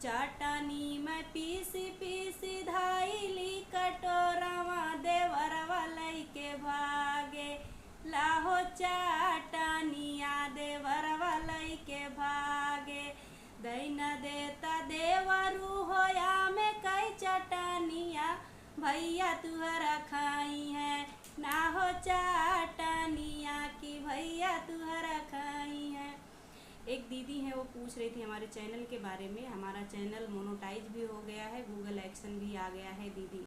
चटनी में पीसी पीसी धाइली कटोरवा देवरवा लइके भागे। लाहो चटनिया देवरवा लइके भागे। दैन देता देवरू होया में कई चटनिया भैया तुहरा खाई है। ना हो चटनिया की भैया तुहरा खाई है। एक दीदी है वो पूछ रही थी हमारे चैनल के बारे में। हमारा चैनल मोनेटाइज भी हो गया है, गूगल एक्शन भी आ गया है दीदी।